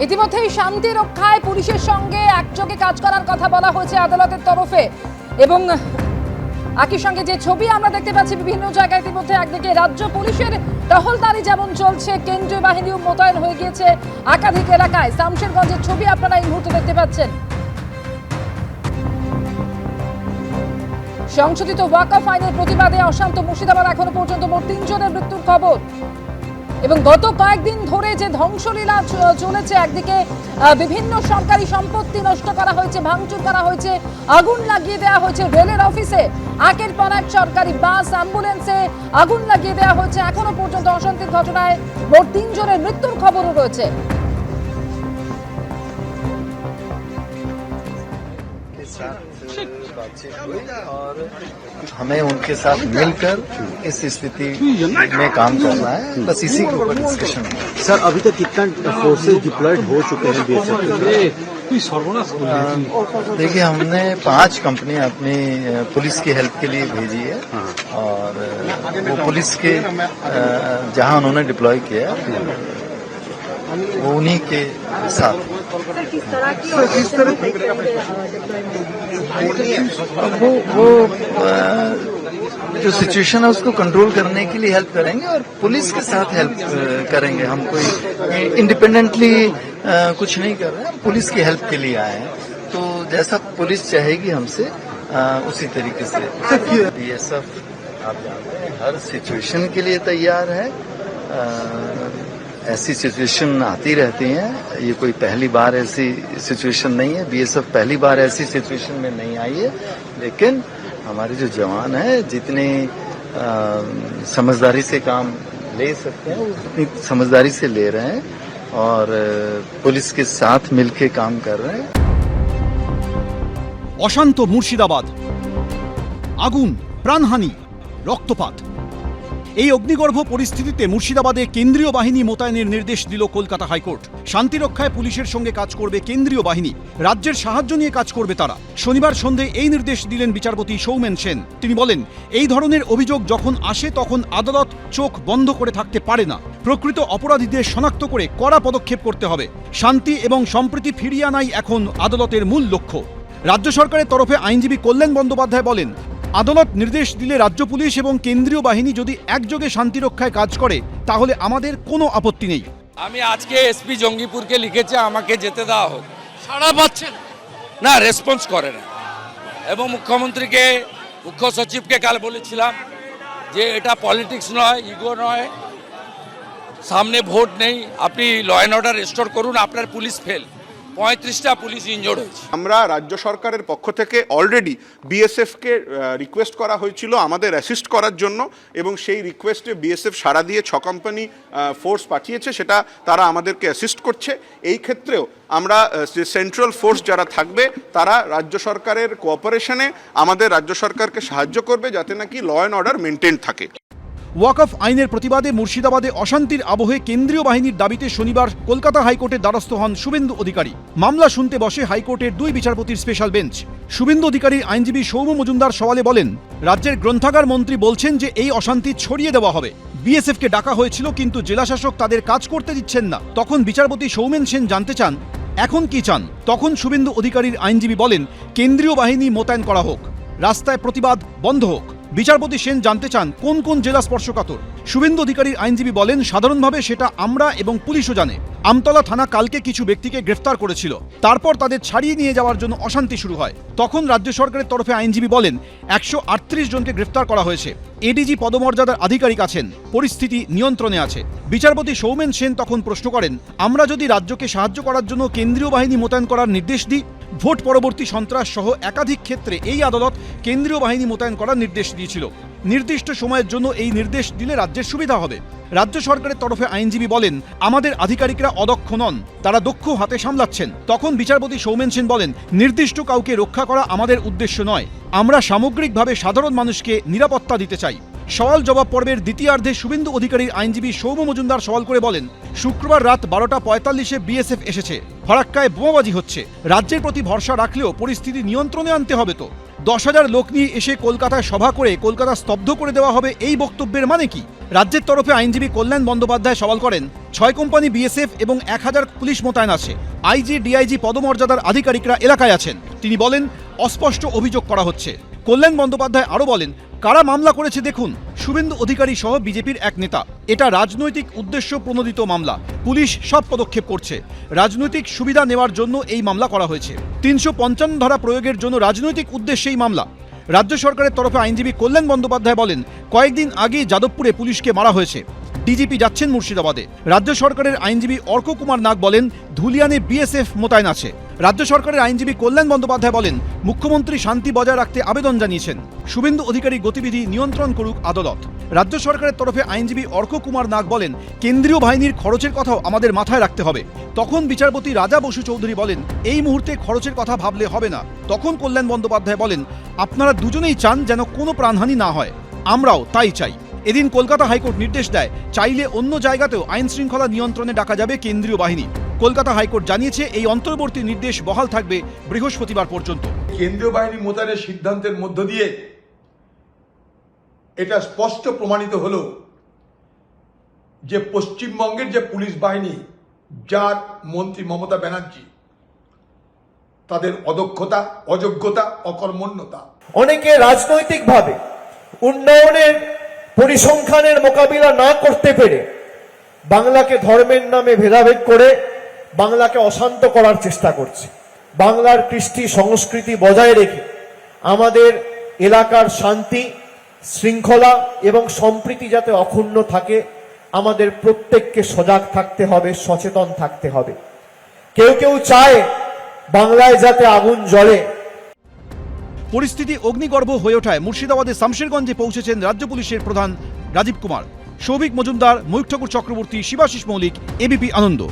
ইতিমধ্যেই শান্তি রক্ষায় পুলিশের সঙ্গে একযোগে কাজ করার কথা বলা হয়েছে আদালতের তরফে এবং একই সঙ্গে যে ছবি আমরা দেখতে পাচ্ছি বিভিন্ন জায়গায় ইতিমধ্যে একদিকে রাজ্য পুলিশের টহলদারি যেমন চলছে, কেন্দ্রীয় বাহিনীও মোতায়েন হয়ে গিয়েছে একাধিক এলাকায়। শামশেরগঞ্জের ছবি আপনারা এই মুহূর্তে দেখতে পাচ্ছেন। সংশোধিত ওয়াকফ আইনের প্রতিবাদে অশান্ত মুর্শিদাবাদ, এখনো পর্যন্ত মোট 3 জনের মৃত্যুর খবর এবং গত কয়েকদিন ধরে যে ধ্বংসলীলা চলেছে, একদিকে বিভিন্ন সরকারি সম্পত্তি নষ্ট করা হয়েছে, ভাঙচুর করা হয়েছে, আগুন লাগিয়ে দেওয়া হয়েছে রেলের অফিসে, একের পর এক সরকারি বাস অ্যাম্বুলেন্সে আগুন লাগিয়ে দেওয়া হয়েছে। এখনো পর্যন্ত অশান্তির ঘটনায় মোট 3 জনের মৃত্যুর খবরও রয়েছে। बातचीत हुई और हमें उनके साथ मिलकर इस स्थिति में काम करना है, बस इसी के ऊपर डिस्कशन है। सर, अभी तक कितना फोर्सेस डिप्लॉयड हो चुके हैं देखिए, हमने 5 कंपनियां अपनी पुलिस की हेल्प के लिए भेजी है और वो पुलिस के जहां उन्होंने डिप्लॉय किया वो उन्हीं के साथ। वो जो सिचुएशन है उसको कंट्रोल करने के लिए हेल्प करेंगे और पुलिस के साथ हेल्प करेंगे। हम कोई इंडिपेंडेंटली कुछ नहीं कर रहे हैं, पुलिस की हेल्प के लिए आए हैं। तो जैसा पुलिस चाहेगी हमसे उसी तरीके से बीएसएफ आप जानते हैं हर सिचुएशन के लिए तैयार है। ऐसी सिचुएशन आती रहती हैं, ये कोई पहली बार ऐसी सिचुएशन नहीं है। बीएसएफ पहली बार ऐसी सिचुएशन में नहीं आई है, लेकिन हमारे जो जवान हैं जितनी समझदारी से काम ले सकते हैं उतनी समझदारी से ले रहे हैं और पुलिस के साथ मिलकर काम कर रहे हैं। অশান্ত মুর্শিদাবাদ, আগুন, প্রাণহানি, রক্তপাত। এই অগ্নিগর্ভ পরিস্থিতিতে মুর্শিদাবাদে কেন্দ্রীয় বাহিনী মোতায়েনের নির্দেশ দিল কলকাতা হাইকোর্ট। শান্তি রক্ষায় পুলিশের সঙ্গে কাজ করবে কেন্দ্রীয় বাহিনী, রাজ্যের সাহায্য নিয়ে কাজ করবে তারা। শনিবার সন্ধে এই নির্দেশ দিলেন বিচারপতি সৌমেন সেন। তিনি বলেন, এই ধরনের অভিযোগ যখন আসে তখন আদালত চোখ বন্ধ করে থাকতে পারে না। প্রকৃত অপরাধীদের শনাক্ত করে কড়া পদক্ষেপ করতে হবে। শান্তি এবং সম্প্রীতি ফিরিয়ে আনাই এখন আদালতের মূল লক্ষ্য। রাজ্য সরকারের তরফে আইনজীবী কল্যাণ বন্দ্যোপাধ্যায় বলেন, আদালত নির্দেশ দিলে রাজ্য পুলিশ এবং কেন্দ্রীয় বাহিনী যদি একযোগে শান্তি রক্ষায় কাজ করে তাহলে আমাদের কোনো আপত্তি নেই। আমি আজকে এসপি জঙ্গিপুরকে লিখেছে আমাকে যেতে দেওয়া হোক, সাড়া পাচ্ছেন না রেসপন্স করে না। এবং মুখ্যমন্ত্রীকে, মুখ্য সচিবকে কাল বলেছিলাম যে এটা পলিটিক্স নয়, ইগো নয়, সামনে ভোট নেই, আপনি ল অ্যান্ড অর্ডার রেস্টোর করুন, আপনার পুলিশ ফেল। 35টা পুলিশ ইনজোর্ড হয়েছে। আমরা রাজ্য সরকারের পক্ষ থেকে অলরেডি বিএসএফকে রিকোয়েস্ট করা হয়েছিল আমাদের অ্যাসিস্ট করার জন্য এবং সেই রিকোয়েস্টে বিএসএফ সাড়া দিয়ে 6 কোম্পানি ফোর্স পাঠিয়েছে, সেটা তারা আমাদেরকে অ্যাসিস্ট করছে। এই ক্ষেত্রেও আমরা যে সেন্ট্রাল ফোর্স যারা থাকবে তারা রাজ্য সরকারের কোঅপারেশনে আমাদের রাজ্য সরকারকে সাহায্য করবে যাতে নাকি ল অ্যান্ড অর্ডার মেনটেন থাকে। ওয়াকফ আইনের প্রতিবাদে মুর্শিদাবাদে অশান্তির আবহে কেন্দ্রীয় বাহিনীর দাবিতে শনিবার কলকাতা হাইকোর্টের দ্বারস্থ হন শুভেন্দু অধিকারী। মামলা শুনতে বসে হাইকোর্টের 2 বিচারপতির স্পেশাল বেঞ্চ। শুভেন্দু অধিকারীর আইনজীবী সৌম মজুমদার সওয়ালে বলেন, রাজ্যের গ্রন্থাগার মন্ত্রী বলছেন যে এই অশান্তি ছড়িয়ে দেওয়া হবে। বিএসএফকে ডাকা হয়েছিল কিন্তু জেলাশাসক তাদের কাজ করতে দিচ্ছেন না। তখন বিচারপতি সৌমেন সেন জানতে চান এখন কি চান। তখন শুভেন্দু অধিকারীর আইনজীবী বলেন, কেন্দ্রীয় বাহিনী মোতায়েন করা হোক, রাস্তায় প্রতিবাদ বন্ধ হোক। বিচারপতি সেন জানতে চান কোন কোন জেলা স্পর্শকাতর। শুভেন্দু অধিকারীর আইনজীবী বলেন, সাধারণভাবে সেটা আমরা এবং পুলিশও জানে। আমতলা থানা কালকে কিছু ব্যক্তিকে গ্রেফতার করেছিল, তারপর তাদের ছাড়িয়ে নিয়ে যাওয়ার জন্য অশান্তি শুরু হয়। তখন রাজ্য সরকারের তরফে আইনজীবী বলেন 138 জনকে গ্রেফতার করা হয়েছে, এডিজি পদমর্যাদার আধিকারিক আছেন, পরিস্থিতি নিয়ন্ত্রণে আছে। বিচারপতি সৌমেন সেন তখন প্রশ্ন করেন, আমরা যদি রাজ্যকে সাহায্য করার জন্য কেন্দ্রীয় বাহিনী মোতায়েন করার নির্দেশ দিই, ভোট পরবর্তী সন্ত্রাস সহ একাধিক ক্ষেত্রে এই আদালত কেন্দ্রীয় বাহিনী মোতায়েন করার নির্দেশ দিয়েছিল। নির্দিষ্ট সময়ের জন্য এই নির্দেশ দিলে রাজ্যের সুবিধা হবে। রাজ্য সরকারের তরফে আইনজীবী বলেন, আমাদের আধিকারিকরা অদক্ষ নন, তারা দক্ষ হাতে সামলাচ্ছেন। তখন বিচারপতি সৌমেন সেন বলেন, নির্দিষ্ট কাউকে রক্ষা করা আমাদের উদ্দেশ্য নয়, আমরা সামগ্রিকভাবে সাধারণ মানুষকে নিরাপত্তা দিতে চাই। সওয়াল জবাব পর্বের দ্বিতীয়ার্ধে শুভেন্দু অধিকারীর আইনজীবী সৌম মজুমদার সওয়াল করে বলেন, শুক্রবার রাত 12:45-এ বিএসএফ এসেছে, ফারাক্কায় বোমাবাজি হচ্ছে। রাজ্যের প্রতি ভরসা রাখলেও পরিস্থিতি নিয়ন্ত্রণে আনতে হবে তো। 10,000 লোক নিয়ে এসে কলকাতায় সভা করে কলকাতা স্তব্ধ করে দেওয়া হবে, এই বক্তব্যের মানে কি? রাজ্যের তরফে আইনজীবী কল্যাণ বন্দ্যোপাধ্যায় সওয়াল করেন, 6 কোম্পানি বিএসএফ এবং 1000 পুলিশ মোতায়েন আছে। আইজি ডিআইজি পদমর্যাদার আধিকারিকরা এলাকায় আছেন। তিনি বলেন, অস্পষ্ট অভিযোগ করা হচ্ছে। কল্যাণ বন্দ্যোপাধ্যায় আরও বলেন, কারা মামলা করেছে দেখুন, শুভেন্দু অধিকারী সহ বিজেপির এক নেতা। এটা রাজনৈতিক উদ্দেশ্য প্রণোদিত মামলা। পুলিশ সব পদক্ষেপ করছে। রাজনৈতিক সুবিধা নেওয়ার জন্য এই মামলা করা হয়েছে। 355 ধারা প্রয়োগের জন্য রাজনৈতিক উদ্দেশ্যেই মামলা। রাজ্য সরকারের তরফে আইনজীবী কল্যাণ বন্দ্যোপাধ্যায় বলেন, কয়েকদিন আগে যাদবপুরে পুলিশকে মারা হয়েছে। ডিজিপি যাচ্ছেন মুর্শিদাবাদে। রাজ্য সরকারের আইনজীবী অর্ক কুমার নাগ বলেন, ধুলিয়ানে বিএসএফ মোতায়েন আছে। রাজ্য সরকারের আইনজীবী কল্যাণ বন্দ্যোপাধ্যায় বলেন, মুখ্যমন্ত্রী শান্তি বজায় রাখতে আবেদন জানিয়েছেন। শুভেন্দু অধিকারীর গতিবিধি নিয়ন্ত্রণ করুক আদালত। রাজ্য সরকারের তরফে আইনজীবী অর্ক কুমার নাগ বলেন, কেন্দ্রীয় বাহিনীর খরচের কথাও আমাদের মাথায় রাখতে হবে। তখন বিচারপতি রাজা বসু চৌধুরী বলেন, এই মুহূর্তে খরচের কথা ভাবলে হবে না। তখন কল্যাণ বন্দ্যোপাধ্যায় বলেন, আপনারা দুজনেই চান যেন কোনো প্রাণহানি না হয়, আমরাও তাই চাই। এদিন কলকাতা হাইকোর্ট নির্দেশ দেয়, চাইলে অন্য জায়গাতেও আইন শৃঙ্খলা নিয়ন্ত্রণে ডাকা যাবে কেন্দ্রীয় বাহিনী। কলকাতা হাইকোর্ট জানিয়েছে, এই অন্তর্বর্তী নির্দেশ বহাল থাকবে বৃহস্পতিবার পর্যন্ত। কেন্দ্রীয় বাহিনী মোতায়েনের সিদ্ধান্তের মধ্য দিয়ে এটা স্পষ্ট প্রমাণিত হলো যে পশ্চিমবঙ্গের যে পুলিশ বাহিনী, যার মন্ত্রী মমতা ব্যানার্জি, তাদের অদক্ষতা, অযোগ্যতা, অকর্মণ্যতা। অনেকে রাজনৈতিকভাবে উন্নয়নের পরিসংখ্যানের মোকাবিলা না করতে পেরে বাংলাকে ধর্মের নামে ভেদাভেদ করে বাংলাকে অশান্ত করার চেষ্টা করছে। বাংলার কৃষ্টি সংস্কৃতি বজায় রেখে আমাদের এলাকার শান্তি, শৃঙ্খলা এবং সম্প্রীতি যাতে অক্ষুণ্ণ থাকে, আমাদের প্রত্যেককে সজাগ থাকতে হবে, সচেতন থাকতে হবে। কেউ কেউ চায় বাংলায় যাতে আগুন জ্বলে। পরিস্থিতি অগ্নিগর্ভ হয়ে ওঠায় মুর্শিদাবাদের শামশেরগঞ্জে পৌঁছেছেন রাজ্য পুলিশের প্রধান রাজীব কুমার। সৌভিক মজুমদার, ময়ূখ ঠাকুর চক্রবর্তী, শিবাশিস মৌলিক, এবিপি আনন্দ।